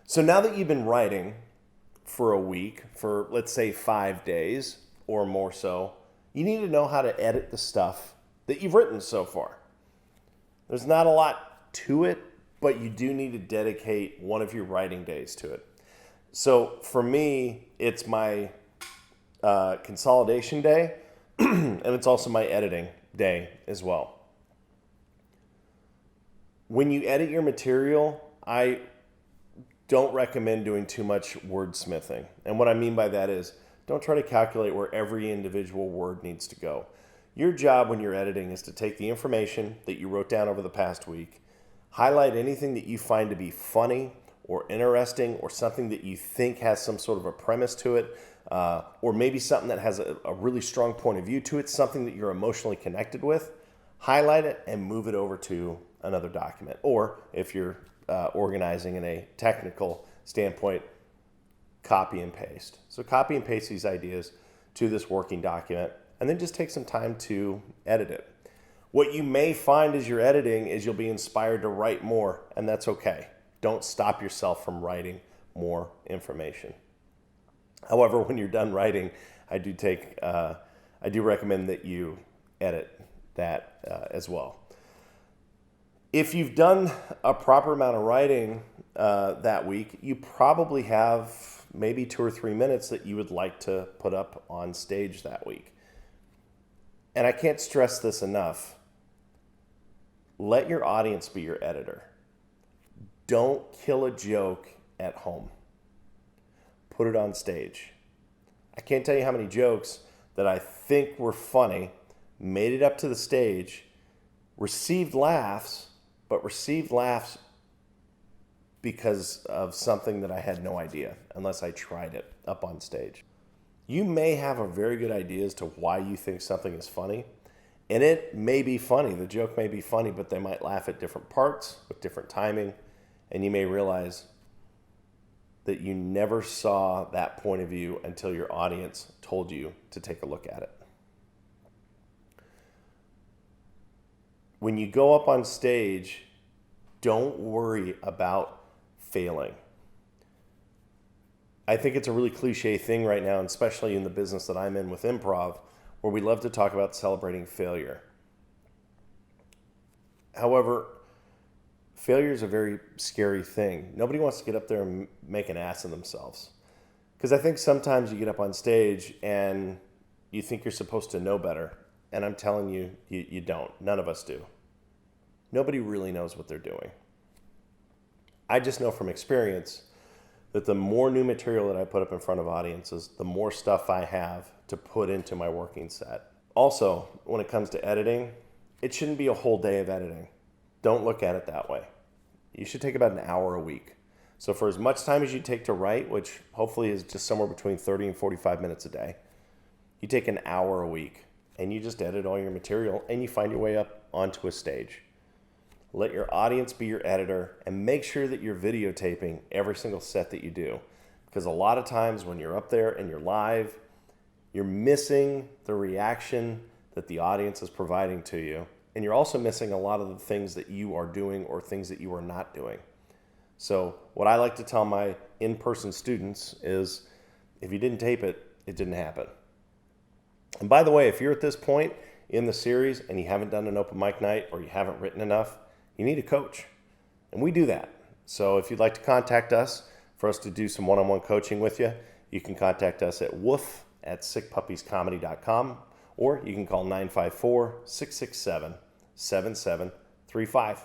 So now that you've been writing for a week, for let's say 5 days or more so, you need to know how to edit the stuff that you've written so far. There's not a lot to it, but you do need to dedicate one of your writing days to it. So for me, it's my consolidation day, and it's also my editing day as well. When you edit your material, I don't recommend doing too much wordsmithing. And what I mean by that is don't try to calculate where every individual word needs to go. Your job when you're editing is to take the information that you wrote down over the past week, highlight anything that you find to be funny or interesting or something that you think has some sort of a premise to it, or maybe something that has a really strong point of view to it, something that you're emotionally connected with. Highlight it and move it over to another document. Or if you're organizing in a technical standpoint, copy and paste. So copy and paste these ideas to this working document and then just take some time to edit it. What you may find as you're editing is you'll be inspired to write more, and that's okay. Don't stop yourself from writing more information. However, when you're done writing, I do recommend that you edit that as well. If you've done a proper amount of writing that week, you probably have maybe 2 or 3 minutes that you would like to put up on stage that week. And I can't stress this enough. Let your audience be your editor. Don't kill a joke at home. Put it on stage. I can't tell you how many jokes that I think were funny, made it up to the stage, received laughs, but received laughs because of something that I had no idea unless I tried it up on stage. You may have a very good idea as to why you think something is funny, and it may be funny. The joke may be funny, but they might laugh at different parts with different timing, and you may realize that you never saw that point of view until your audience told you to take a look at it. When you go up on stage, don't worry about failing. I think it's a really cliche thing right now, and especially in the business that I'm in with improv, where we love to talk about celebrating failure. However, failure is a very scary thing. Nobody wants to get up there and make an ass of themselves. Because I think sometimes you get up on stage and you think you're supposed to know better. And I'm telling you, you don't. None of us do. Nobody really knows what they're doing. I just know from experience that the more new material that I put up in front of audiences, the more stuff I have to put into my working set. Also, when it comes to editing, it shouldn't be a whole day of editing. Don't look at it that way. You should take about an hour a week. So for as much time as you take to write, which hopefully is just somewhere between 30 and 45 minutes a day, you take an hour a week and you just edit all your material and you find your way up onto a stage. Let your audience be your editor and make sure that you're videotaping every single set that you do. Because a lot of times when you're up there and you're live, you're missing the reaction that the audience is providing to you. And you're also missing a lot of the things that you are doing or things that you are not doing. So what I like to tell my in-person students is if you didn't tape it, it didn't happen. And by the way, if you're at this point in the series and you haven't done an open mic night or you haven't written enough, you need a coach. And we do that. So if you'd like to contact us for us to do some one-on-one coaching with you, you can contact us at woof@sickpuppiescomedy.com, or you can call 954-667-7735.